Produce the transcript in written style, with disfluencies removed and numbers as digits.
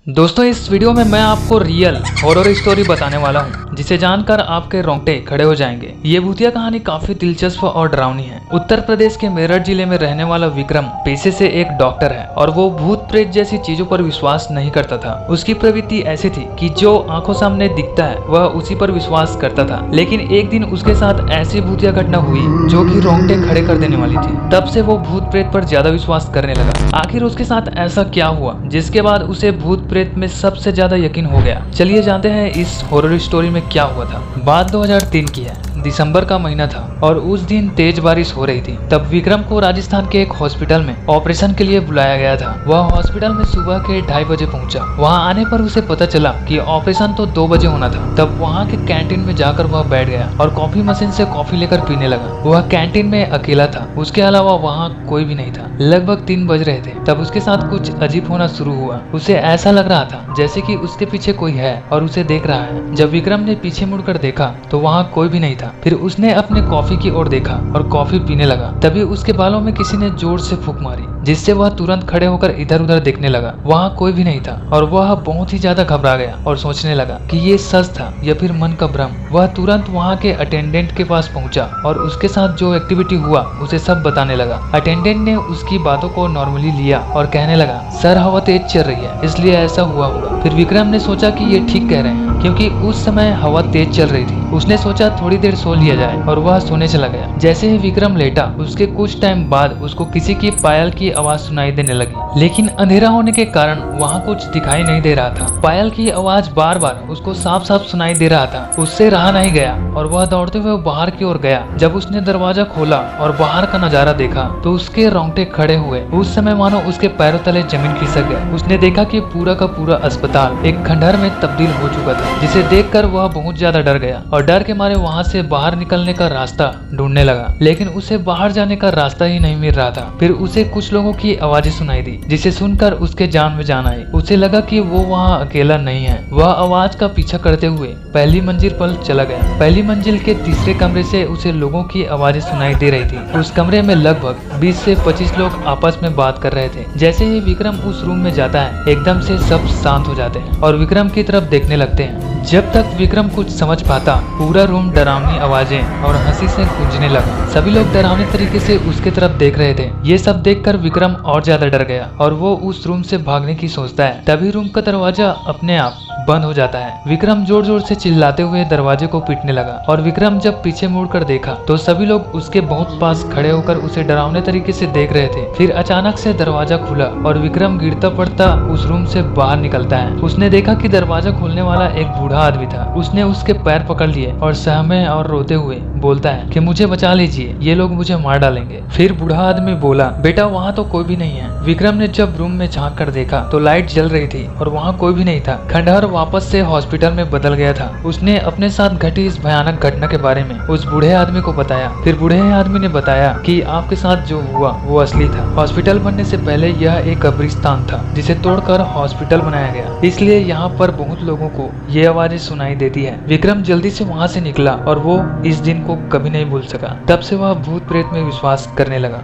दोस्तों इस वीडियो में मैं आपको रियल हॉरर स्टोरी बताने वाला हूं, जिसे जानकर आपके रोंगटे खड़े हो जाएंगे। ये भूतिया कहानी काफी दिलचस्प और डरावनी है। उत्तर प्रदेश के मेरठ जिले में रहने वाला विक्रम पेशे से एक डॉक्टर है और वो भूत प्रेत जैसी चीजों पर विश्वास नहीं करता था। उसकी प्रवृत्ति ऐसी थी कि जो आंखों सामने दिखता है वह उसी पर विश्वास करता था। लेकिन एक दिन उसके साथ ऐसी भूतिया घटना हुई जो कि रोंगटे खड़े कर देने वाली थी। तब से वो भूत प्रेत पर ज्यादा विश्वास करने लगा। आखिर उसके साथ ऐसा क्या हुआ जिसके बाद उसे भूत प्रेत में सबसे ज्यादा यकीन हो गया। चलिए जानते हैं इस हॉरर स्टोरी में क्या हुआ था। बात 2003 की है। दिसंबर का महीना था और उस दिन तेज बारिश हो रही थी। तब विक्रम को राजस्थान के एक हॉस्पिटल में ऑपरेशन के लिए बुलाया गया था। वह हॉस्पिटल में सुबह के 2:30 बजे पहुंचा। वहां आने पर उसे पता चला कि ऑपरेशन तो 2 बजे होना था। तब वहां के कैंटीन में जाकर वह बैठ गया और कॉफी मशीन से कॉफी लेकर पीने लगा। वह कैंटीन में अकेला था, उसके अलावा वहाँ कोई भी नहीं था। लगभग 3 बज रहे थे। तब उसके साथ कुछ अजीब होना शुरू हुआ। उसे ऐसा लग रहा था जैसे कि उसके पीछे कोई है और उसे देख रहा है। जब विक्रम ने पीछे मुड़कर देखा तो वहाँ कोई भी नहीं था। फिर उसने अपने कॉफी की ओर देखा और कॉफी पीने लगा। तभी उसके बालों में किसी ने जोर से फूंक मारी, जिससे वह तुरंत खड़े होकर इधर उधर देखने लगा। वहाँ कोई भी नहीं था और वह बहुत ही ज्यादा घबरा गया और सोचने लगा कि ये सच था या फिर मन का भ्रम। वह तुरंत वहाँ के अटेंडेंट के पास पहुंचा और उसके साथ जो एक्टिविटी हुआ उसे सब बताने लगा। अटेंडेंट ने उसकी बातों को नॉर्मली लिया और कहने लगा, सर हवा तेज चल रही है इसलिए ऐसा हुआ होगा। फिर विक्रम ने सोचा कि ये ठीक कह रहे हैं क्योंकि उस समय हवा तेज चल रही थी। उसने सोचा थोड़ी देर सो लिया जाए और वह सोने चला गया। जैसे ही विक्रम लेटा उसके कुछ टाइम बाद उसको किसी की पायल की आवाज सुनाई देने लगी। लेकिन अंधेरा होने के कारण वहाँ कुछ दिखाई नहीं दे रहा था। पायल की आवाज बार बार उसको साफ साफ सुनाई दे रहा था। उससे रहा नहीं गया और वह दौड़ते हुए बाहर की ओर गया। जब उसने दरवाजा खोला और बाहर का नजारा देखा तो उसके रोंगटे खड़े हुए। उस समय मानो उसके पैरों तले जमीन खिसक गई। उसने देखा कि पूरा का पूरा अस्पताल एक खंडहर में तब्दील हो चुका था, जिसे देखकर वह बहुत ज्यादा डर गया और डर के मारे वहाँ से बाहर निकलने का रास्ता ढूंढने लगा। लेकिन उसे बाहर जाने का रास्ता ही नहीं मिल रहा था। फिर उसे कुछ लोगों की आवाजें सुनाई दी, जिसे सुनकर उसके जान में जान आई। उसे लगा कि वो वहाँ अकेला नहीं है। वह आवाज का पीछा करते हुए पहली मंजिल पर चला गया। पहली मंजिल के तीसरे कमरे से उसे लोगों की आवाजें सुनाई दे रही थी। उस कमरे में लगभग 20 से 25 लोग आपस में बात कर रहे थे। जैसे ही विक्रम उस रूम में जाता है एकदम से सब शांत हो जाते हैं और विक्रम की तरफ देखने लगते हैं। जब तक विक्रम कुछ समझ पाता पूरा रूम डरावनी आवाजें और हंसी से गूंजने लगा। सभी लोग डरावने तरीके से उसके तरफ देख रहे थे। ये सब देखकर विक्रम और ज्यादा डर गया और वो उस रूम से भागने की सोचता है। तभी रूम का दरवाजा अपने आप बंद हो जाता है। विक्रम जोर जोर से चिल्लाते हुए दरवाजे को पीटने लगा और विक्रम जब पीछे मुड़कर देखा तो सभी लोग उसके बहुत पास खड़े होकर उसे डरावने तरीके से देख रहे थे। फिर अचानक से दरवाजा खुला और विक्रम गिरता पड़ता उस रूम से बाहर निकलता है। उसने देखा कि दरवाजा खोलने वाला एक बूढ़ा आदमी था। उसने उसके पैर पकड़ लिए और सहमे और रोते हुए बोलता है कि मुझे बचा लीजिए, ये लोग मुझे मार डालेंगे। फिर बूढ़ा आदमी बोला, बेटा वहाँ तो कोई भी नहीं है। विक्रम ने जब रूम में झांक कर देखा तो लाइट जल रही थी और वहाँ कोई भी नहीं था। खंडहर वापस से हॉस्पिटल में बदल गया था। उसने अपने साथ घटी इस भयानक घटना के बारे में उस बूढ़े आदमी को बताया। फिर बूढ़े आदमी ने बताया कि आपके साथ जो हुआ वो असली था। हॉस्पिटल बनने से पहले यह एक कब्रिस्तान था जिसे तोड़कर हॉस्पिटल बनाया गया, इसलिए यहाँ पर बहुत लोगों को ये आवाजें सुनाई देती है। विक्रम जल्दी से वहाँ से निकला और वो इस दिन को कभी नहीं भूल सका। तब से वह भूत प्रेत में विश्वास करने लगा।